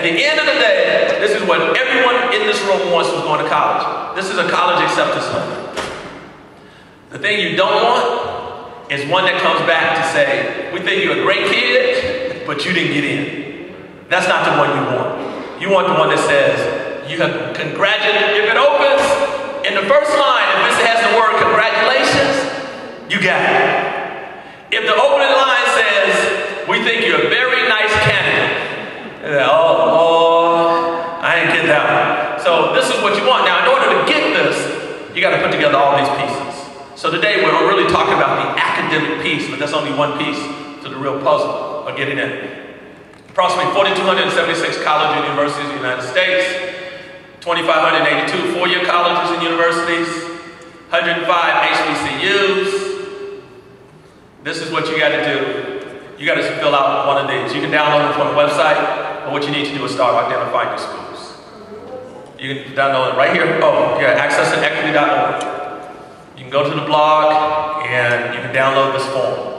the end of the day, this is what everyone in this room wants who's going to college. This is a college acceptance letter. The thing you don't want is one that comes back to say, we think you're a great kid, but you didn't get in. That's not the one you want. You want the one that says, you have congratulated. If it opens in the first line, if it has the word congratulations, you got it. If the opening line says, we think you're a very nice candidate, I didn't get that one. So this is what you want. Now, in order to get this, you got to put together all these pieces. So today we're really talking about the academic piece, but that's only one piece to the real puzzle of getting in. Approximately 4,276 colleges and universities in the United States, 2,582 four-year colleges and universities, 105 HBCUs. This is what you got to do. You got to fill out one of these. You can download it from the website, but what you need to do is start identifying your schools. You can download it right here. Oh, yeah, accessandequity.org. You can go to the blog and you can download this form.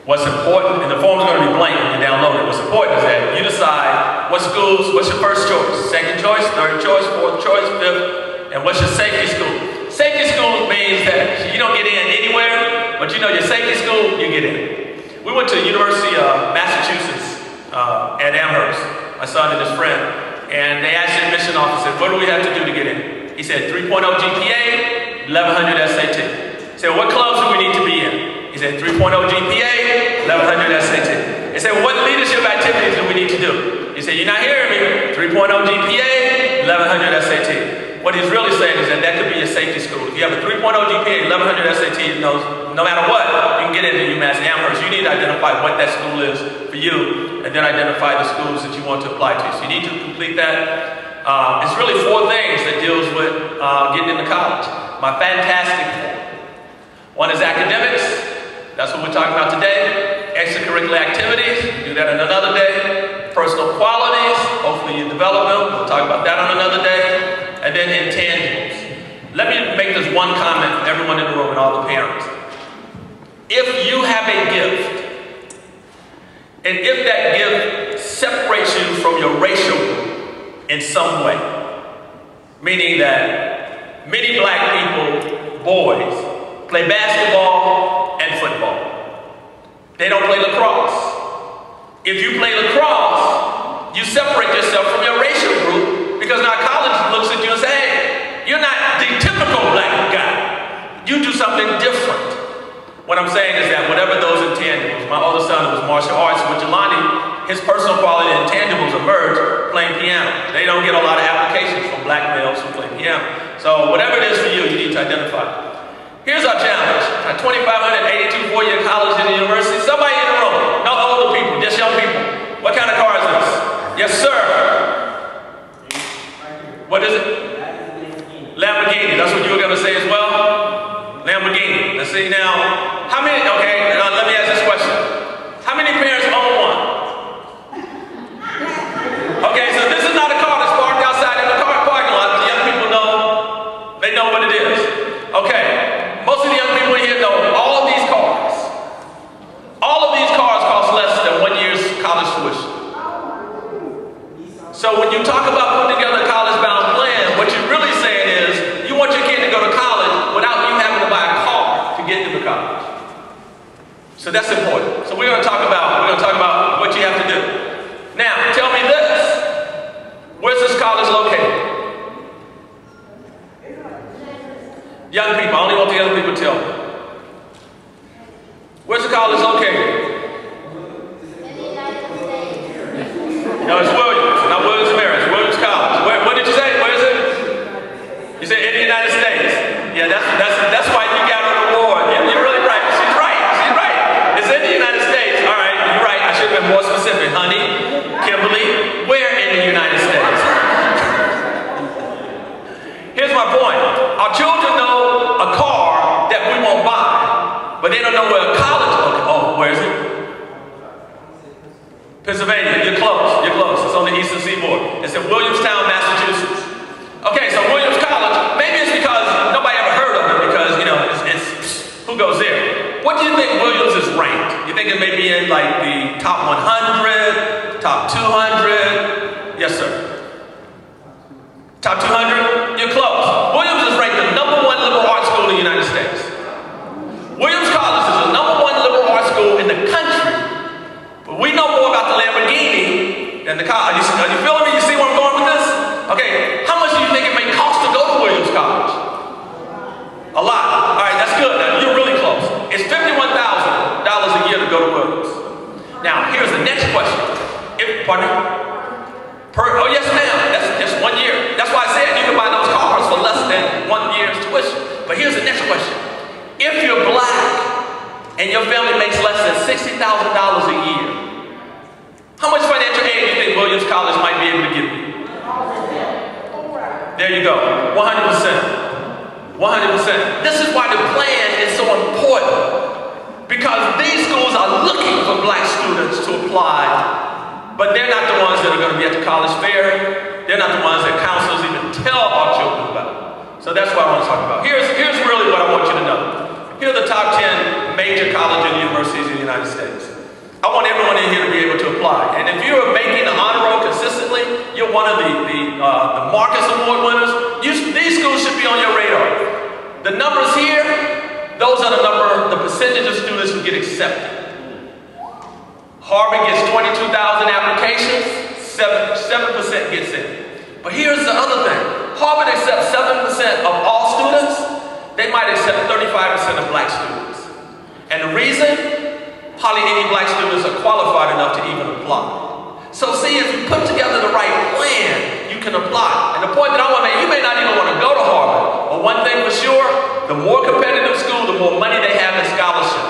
What's important, and the form's going to be blank when you download it. What's important is that you decide what schools, what's your first choice, second choice, third choice, fourth choice, fifth, and what's your safety school. Safety school means that you don't get in anywhere, but you know your safety school, you get in. We went to the University of Massachusetts at Amherst, my son and his friend, and they asked the admission officer, what do we have to do to get in? He said 3.0 GPA, 1100 SAT. He said, what clubs do we need to be in? He said 3.0 GPA, 1100 SAT. He said, what leadership activities do we need to do? He said, you're not hearing me. 3.0 GPA, 1100 SAT. What he's really saying is that that could be your safety school. If you have a 3.0 GPA, 1100 SAT, you know, no matter what, you can get into UMass Amherst. You need to identify what that school is for you, and then identify the schools that you want to apply to. So you need to complete that. It's really 4 things that deals with getting into college. My fantastic form. One is academics. That's what we're talking about today. Extracurricular activities. Do that on another day. Personal qualities. Hopefully you develop them. We'll talk about that on another day. And then intangibles. Let me make this one comment for everyone in the room and all the parents. If you have a gift, and if that gift separates you from your racial group in some way, meaning that many black people, boys, play basketball and football. They don't play lacrosse. If you play lacrosse, you separate yourself from your racial group, because now college looks at you and says, hey, you're not the typical black guy. You do something different. What I'm saying is that whatever those intangibles, my older son was martial arts with Jelani, his personal quality and intangibles emerge playing piano. They don't get a lot of applications from black males who play piano. So whatever it is for you, you need to identify. Here's our challenge. 2,582 four-year colleges and universities. Somebody in the room, no older people, just young people. What kind of car is this? Yes, sir. What is it? Lamborghini. That's what you were going to say as well? Lamborghini. Let's see now. How many, okay, let me ask this question. How many parents own one? Okay, so this is not a car that's parked outside in the parking lot, but the young people know, they know what it is. Okay, most of the young people here know all of these cars. All of these cars cost less than 1 year's college tuition. So when you talk about putting together a college-bound plan, what you're really saying is you want your kid to go to college without you having to buy a car to get into college. So that's important. So we're going to talk about what you have to do. Now, tell me this. Where's this college located? Young people. I only want the young people to tell me. Where's the college located? No, it's Williams. Not Williams American. It's Williams College. What did you say? Where is it? You said in the United States. Yeah, that's why you got an award. You're really right. She's right. She's right. It's in the United States. All right, you're right. I should have been more specific. Honey, Kimberly, where in the United States? Here's my point. Our children know a car that we won't buy, but they don't know where a college is. Okay. Oh, where is it? Pennsylvania. You're close. You're close. It's on the eastern seaboard. It's in Williamstown, Massachusetts. Okay, so Williams College, maybe it's because nobody ever heard of it, because, you know, it's who goes there? What do you think Williams is ranked? You think it may be in like the top 100, top 200? Yes, sir. Top 200? You're close. Williams is ranked the #1 liberal arts school in the United States. Williams College is the #1 liberal arts school in the country. But we know more about the Lamborghini than the college. Are you feeling me? You see where I'm going with this? Okay, how much do you think it may cost to go to Williams College? A lot. All right, that's good. Now, you're really close. It's $51,000 a year to go to Williams. Now, here's the next question. Pardon me? Oh, yes, ma'am. That's just 1 year. That's why I said you can buy those cars for less than 1 year's tuition. But here's the next question. If you're black and your family makes less than $60,000 a year, how much financial aid do you think Williams College might be able to give you? There you go. 100%. 100%. This is why the plan is so important. Because these schools are looking for black students to apply. But they're not the ones that are going to be at the college fair. They're not the ones that counselors even tell our children about. So that's what I want to talk about. Here's really what I want you to know. Here are the top 10 major colleges and universities in the United States. I want everyone in here to be able to apply. And if you're making the honor roll consistently, you're one of the Marcus Award winners, these schools should be on your radar. The numbers here, those are the percentage of students who get accepted. Harvard gets 22,000 applications, 7% gets in. But here's the other thing. Harvard accepts 7% of all students. They might accept 35% of black students. And the reason? Hardly any black students are qualified enough to even apply. So see, if you put together the right plan, you can apply. And the point that I want to make, you may not even want to go to Harvard. But one thing for sure, the more competitive school, the more money they have in scholarship.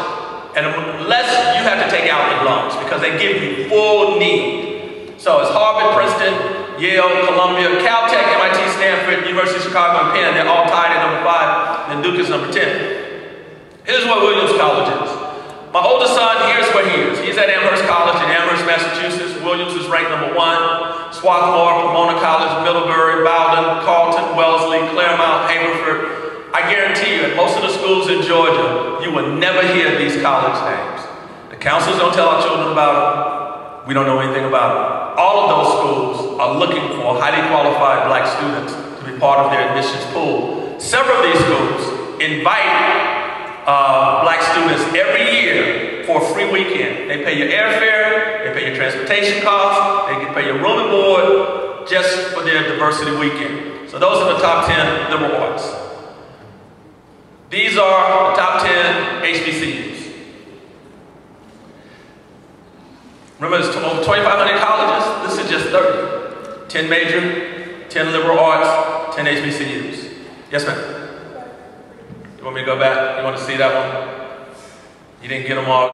And the less you have to take out in loans because they give you full need. So it's Harvard, Princeton, Yale, Columbia, Caltech, MIT, Stanford, University of Chicago, and Penn. They're all tied at number 5, and Duke is number 10. Here's what Williams College is. My oldest son, here's where he is. He's at Amherst College in Amherst, Massachusetts. Williams is ranked number 1. Swarthmore, Pomona College, Middlebury, Bowdoin, Carleton, Wellesley, Claremont, Haverford. I guarantee you, at most of the schools in Georgia, you will never hear these college names. The counselors don't tell our children about them. We don't know anything about them. All of those schools are looking for highly qualified black students to be part of their admissions pool. Several of these schools invite black students every year for a free weekend. They pay your airfare, they pay your transportation costs, they can pay your room and board just for their diversity weekend. So those are the top 10 liberal arts. These are the top 10 HBCUs. Remember, there's over 2,500 colleges. This is just 30. 10 major, 10 liberal arts, 10 HBCUs. Yes, ma'am. You want me to go back? You want to see that one? You didn't get them all.